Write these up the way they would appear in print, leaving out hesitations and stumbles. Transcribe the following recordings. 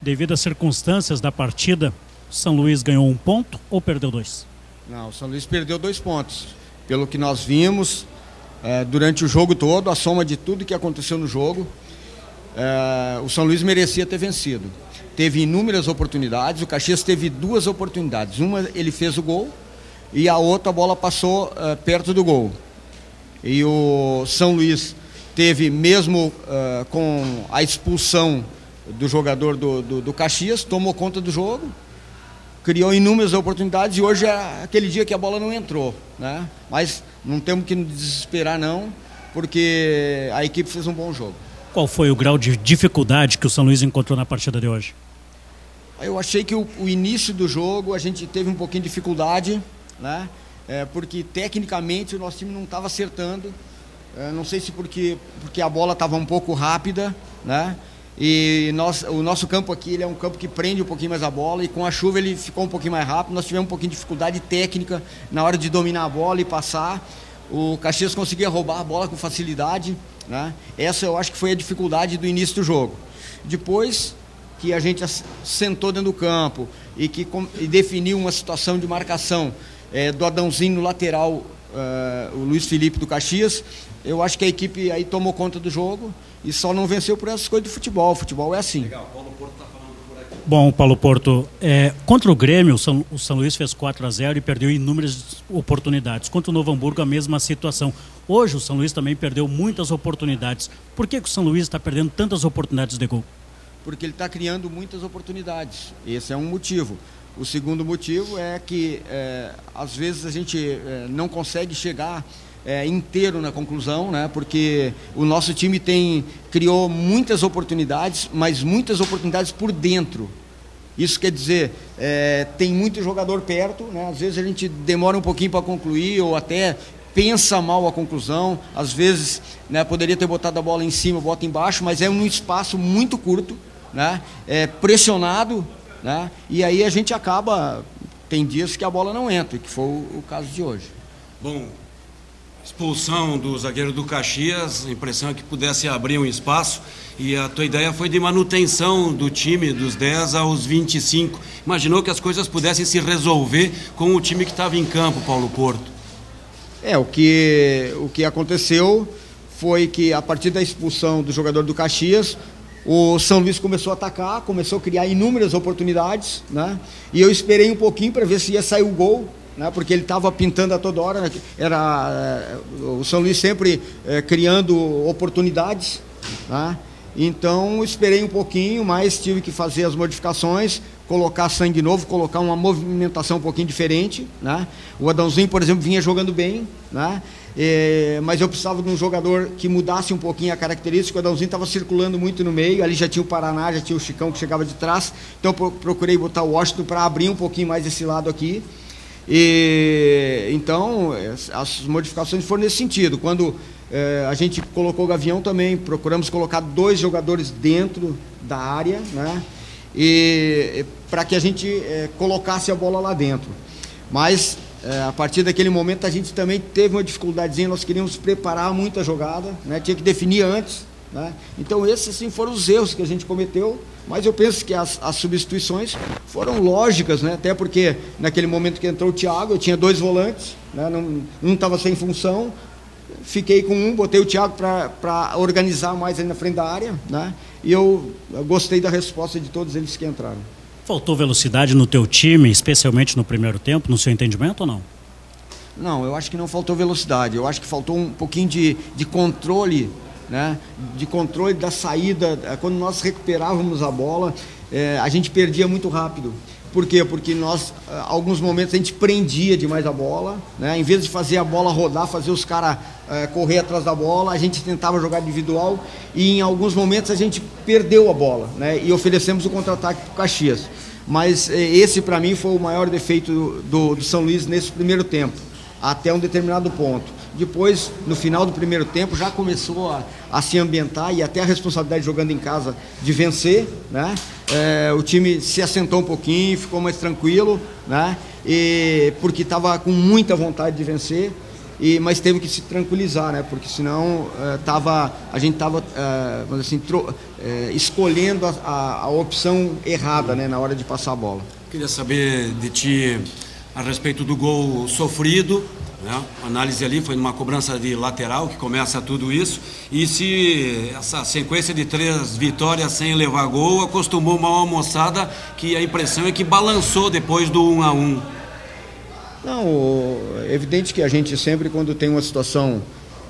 Devido às circunstâncias da partida, o São Luís ganhou 1 ponto ou perdeu 2? Não, o São Luís perdeu 2 pontos. Pelo que nós vimos durante o jogo todo, a soma de tudo que aconteceu no jogo, o São Luís merecia ter vencido. Teve inúmeras oportunidades, o Caxias teve 2 oportunidades. Uma ele fez o gol e a outra a bola passou perto do gol. E o São Luís teve, mesmo com a expulsão do jogador do Caxias, tomou conta do jogo, criou inúmeras oportunidades e hoje é aquele dia que a bola não entrou, né? Mas não temos que nos desesperar não, porque a equipe fez um bom jogo. Qual foi o grau de dificuldade que o São Luís encontrou na partida de hoje? Eu achei que o início do jogo a gente teve um pouquinho de dificuldade, né? Porque tecnicamente o nosso time não estava acertando, não sei se porque a bola estava um pouco rápida, né? E o nosso campo aqui ele é um campo que prende um pouquinho mais a bola, e com a chuva ele ficou um pouquinho mais rápido. Nós tivemos um pouquinho de dificuldade técnica na hora de dominar a bola e passar. O Caxias conseguia roubar a bola com facilidade, né? Essa eu acho que foi a dificuldade do início do jogo. Depois que a gente sentou dentro do campo e definiu uma situação de marcação do Adãozinho no lateral, o Luiz Felipe do Caxias, eu acho que a equipe aí tomou conta do jogo e só não venceu por essas coisas do futebol. O futebol é assim. Legal, Paulo Porto está falando por aqui. Bom, Paulo Porto, contra o Grêmio, o São Luís fez 4-0 e perdeu inúmeras oportunidades. Contra o Novo Hamburgo, a mesma situação. Hoje o São Luís também perdeu muitas oportunidades. Por que o São Luís está perdendo tantas oportunidades de gol? Porque ele está criando muitas oportunidades. Esse é um motivo. O segundo motivo é que, às vezes, a gente não consegue chegar inteiro na conclusão, né? Porque o nosso time criou muitas oportunidades, mas muitas oportunidades por dentro. Isso quer dizer, tem muito jogador perto, né? Às vezes a gente demora um pouquinho para concluir ou até pensa mal a conclusão. Às vezes, né, poderia ter botado a bola em cima, bota embaixo, mas é um espaço muito curto, né? Pressionado, né? E aí a gente acaba, tem dias que a bola não entra, que foi o caso de hoje. Bom, expulsão do zagueiro do Caxias, a impressão é que pudesse abrir um espaço, e a tua ideia foi de manutenção do time dos 10 aos 25. Imaginou que as coisas pudessem se resolver com o time que estava em campo, Paulo Porto? O que aconteceu foi que, a partir da expulsão do jogador do Caxias, o São Luís começou a atacar, começou a criar inúmeras oportunidades, né? E eu esperei um pouquinho para ver se ia sair o gol, né? Porque ele estava pintando a toda hora, né? O São Luís sempre criando oportunidades, né? Então esperei um pouquinho, mas tive que fazer as modificações, colocar sangue novo, colocar uma movimentação um pouquinho diferente, né? O Adãozinho, por exemplo, vinha jogando bem, né? Mas eu precisava de um jogador que mudasse um pouquinho a característica. O Adãozinho estava circulando muito no meio, ali já tinha o Paraná, já tinha o Chicão que chegava de trás, então eu procurei botar o Washington para abrir um pouquinho mais esse lado aqui. Então as modificações foram nesse sentido. Quando a gente colocou o Gavião também, procuramos colocar 2 jogadores dentro da área, né? E para que a gente colocasse a bola lá dentro. Mas a partir daquele momento a gente também teve uma dificuldadezinha, nós queríamos preparar muita jogada, né? Tinha que definir antes, né? Então esses assim foram os erros que a gente cometeu, mas eu penso que as substituições foram lógicas, né? Até porque naquele momento que entrou o Thiago, eu tinha 2 volantes, né? Um estava sem função, fiquei com um, botei o Thiago para organizar mais ali na frente da área, né? E eu gostei da resposta de todos eles que entraram. Faltou velocidade no teu time, especialmente no primeiro tempo, no seu entendimento ou não? Não, eu acho que não faltou velocidade, eu acho que faltou um pouquinho de controle, né? De controle da saída. Quando nós recuperávamos a bola, a gente perdia muito rápido. Por quê? Porque nós, alguns momentos, a gente prendia demais a bola, né? Em vez de fazer a bola rodar, fazer os caras correr atrás da bola, a gente tentava jogar individual e em alguns momentos a gente perdeu a bola, né? E oferecemos o contra-ataque para o Caxias. Mas esse, para mim, foi o maior defeito do São Luís nesse primeiro tempo, até um determinado ponto. Depois, no final do primeiro tempo, já começou a se ambientar e até a responsabilidade jogando em casa de vencer, né? O time se assentou um pouquinho, ficou mais tranquilo, né? Porque estava com muita vontade de vencer. mas teve que se tranquilizar, né? Porque senão a gente estava vamos dizer assim, escolhendo a opção errada, né? Na hora de passar a bola. Queria saber de ti a respeito do gol sofrido, né? A análise ali foi numa cobrança de lateral que começa tudo isso, e se essa sequência de 3 vitórias sem levar gol acostumou mal a moçada, que a impressão é que balançou depois do 1-1. Não, é evidente que a gente sempre, quando tem uma situação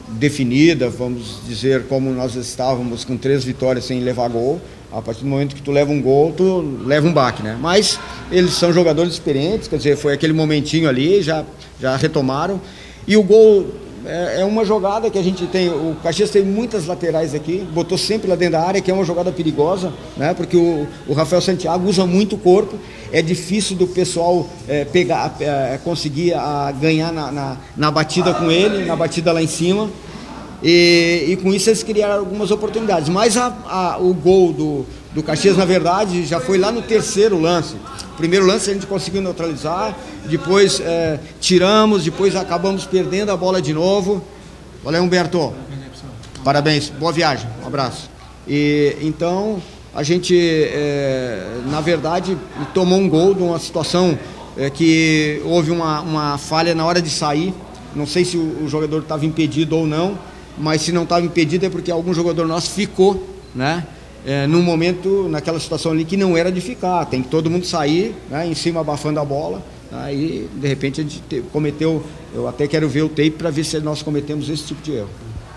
definida, vamos dizer, como nós estávamos com 3 vitórias sem levar gol, a partir do momento que tu leva um gol, tu leva um baque, né? Mas eles são jogadores experientes, quer dizer, foi aquele momentinho ali, já retomaram. E o gol é uma jogada que a gente tem, o Caxias tem muitas laterais aqui, botou sempre lá dentro da área, que é uma jogada perigosa, né? Porque o Rafael Santiago usa muito o corpo, é difícil do pessoal conseguir ganhar na batida com ele, na batida lá em cima. E com isso eles criaram algumas oportunidades. Mas o gol do Caxias, na verdade, já foi lá no 3º lance. O primeiro lance a gente conseguiu neutralizar, depois tiramos, depois acabamos perdendo a bola de novo. Valeu, Humberto. Parabéns, boa viagem, um abraço. E então a gente, na verdade, tomou um gol de uma situação que houve uma falha na hora de sair. Não sei se o jogador estava impedido ou não, mas se não estava impedido é porque algum jogador nosso ficou, né? Num momento, naquela situação ali que não era de ficar, tem que todo mundo sair, né, em cima abafando a bola, aí de repente a gente cometeu, eu até quero ver o tape para ver se nós cometemos esse tipo de erro.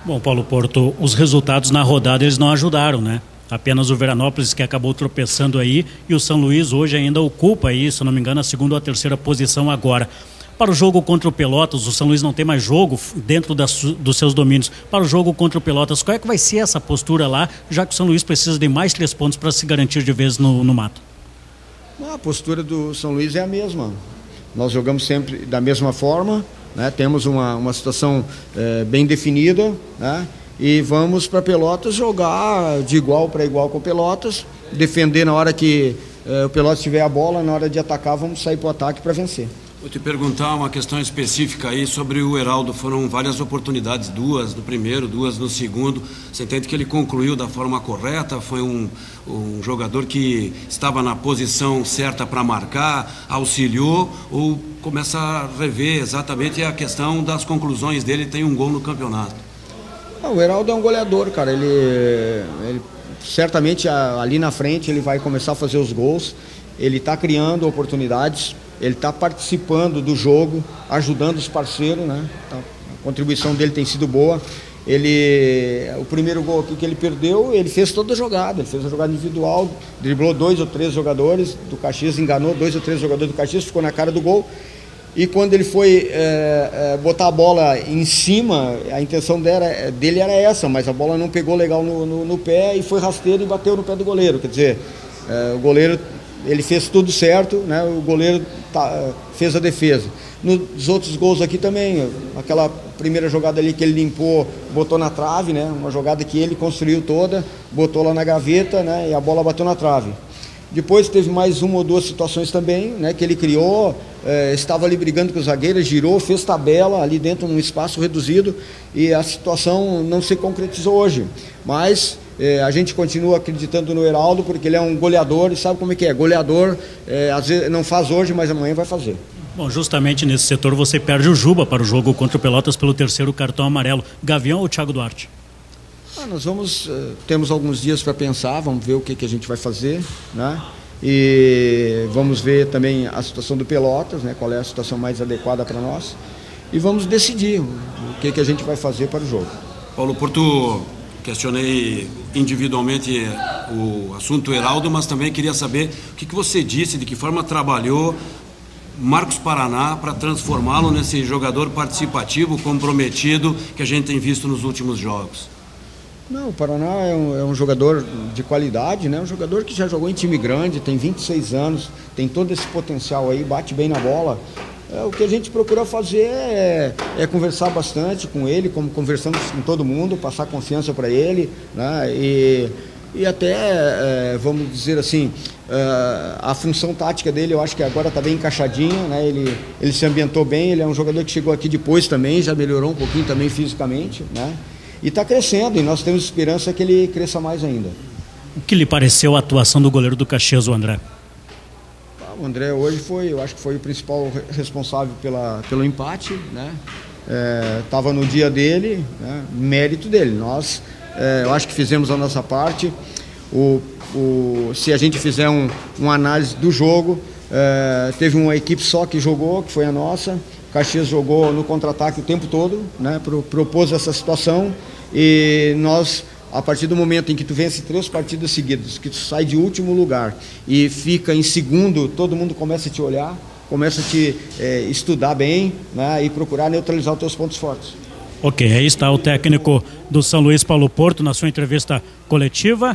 Bom, Paulo Porto, os resultados na rodada eles não ajudaram, né? Apenas o Veranópolis que acabou tropeçando aí, e o São Luís hoje ainda ocupa aí, se não me engano, a 2ª ou a 3ª posição agora. Para o jogo contra o Pelotas, o São Luís não tem mais jogo dentro dos seus domínios. Para o jogo contra o Pelotas, qual é que vai ser essa postura lá, já que o São Luís precisa de mais 3 pontos para se garantir de vez no mato? A postura do São Luís é a mesma. Nós jogamos sempre da mesma forma, né? Temos uma situação bem definida, né? E vamos para Pelotas jogar de igual para igual com o Pelotas, defender na hora que o Pelotas tiver a bola, na hora de atacar, vamos sair para o ataque para vencer. Vou te perguntar uma questão específica aí sobre o Heraldo. Foram várias oportunidades, 2 no primeiro, 2 no segundo. Você entende que ele concluiu da forma correta? Foi um jogador que estava na posição certa para marcar, auxiliou, ou começa a rever exatamente a questão das conclusões dele? Tem um gol no campeonato. O Heraldo é um goleador, cara. Ele certamente ali na frente ele vai começar a fazer os gols. Ele está criando oportunidades. Ele está participando do jogo, ajudando os parceiros, né? A contribuição dele tem sido boa. O primeiro gol aqui que ele perdeu, ele fez toda a jogada. Ele fez a jogada individual, driblou 2 ou 3 jogadores do Caxias, enganou 2 ou 3 jogadores do Caxias, ficou na cara do gol. E quando ele foi botar a bola em cima, a intenção dele era essa, mas a bola não pegou legal no pé e foi rasteiro e bateu no pé do goleiro. Quer dizer, o goleiro... Ele fez tudo certo, né? O goleiro fez a defesa. Nos outros gols aqui também, aquela primeira jogada ali que ele limpou, botou na trave, né? Uma jogada que ele construiu toda, botou lá na gaveta, né? E a bola bateu na trave. Depois teve mais 1 ou 2 situações também, né? Que ele criou, estava ali brigando com os zagueiros, girou, fez tabela ali dentro num espaço reduzido e a situação não se concretizou hoje. Mas a gente continua acreditando no Heraldo porque ele é um goleador e sabe como é que é. Goleador, às vezes não faz hoje, mas amanhã vai fazer. Bom, justamente nesse setor você perde o Juba para o jogo contra o Pelotas pelo 3º cartão amarelo. Gavião ou Thiago Duarte? Nós temos alguns dias para pensar, vamos ver o que a gente vai fazer, né? E vamos ver também a situação do Pelotas, né? Qual é a situação mais adequada para nós. E vamos decidir o que a gente vai fazer para o jogo. Paulo Porto, questionei individualmente o assunto Heraldo, mas também queria saber o que você disse, de que forma trabalhou Marcos Paraná para transformá-lo nesse jogador participativo, comprometido que a gente tem visto nos últimos jogos. Não, o Paraná é um jogador de qualidade, né? Um jogador que já jogou em time grande, tem 26 anos, tem todo esse potencial aí, bate bem na bola. O que a gente procura fazer é conversar bastante com ele, como conversamos com todo mundo, passar confiança para ele, né? E e até, vamos dizer assim, a função tática dele eu acho que agora está bem encaixadinha, né? Ele se ambientou bem, ele é um jogador que chegou aqui depois também, já melhorou um pouquinho também fisicamente, né? E está crescendo, e nós temos esperança que ele cresça mais ainda. O que lhe pareceu a atuação do goleiro do Caxias, o André? O André hoje eu acho que foi o principal responsável pelo empate, né? Estava no dia dele, né? Mérito dele. Nós, eu acho que fizemos a nossa parte. Se a gente fizer uma análise do jogo, teve uma equipe só que jogou, que foi a nossa. O Caxias jogou no contra-ataque o tempo todo, né? Propôs essa situação, e nós, a partir do momento em que tu vence 3 partidas seguidas, que tu sai de último lugar e fica em segundo, todo mundo começa a te olhar, começa a te estudar bem, né? E procurar neutralizar os teus pontos fortes. Ok, aí está o técnico do São Luís, Paulo Porto, na sua entrevista coletiva.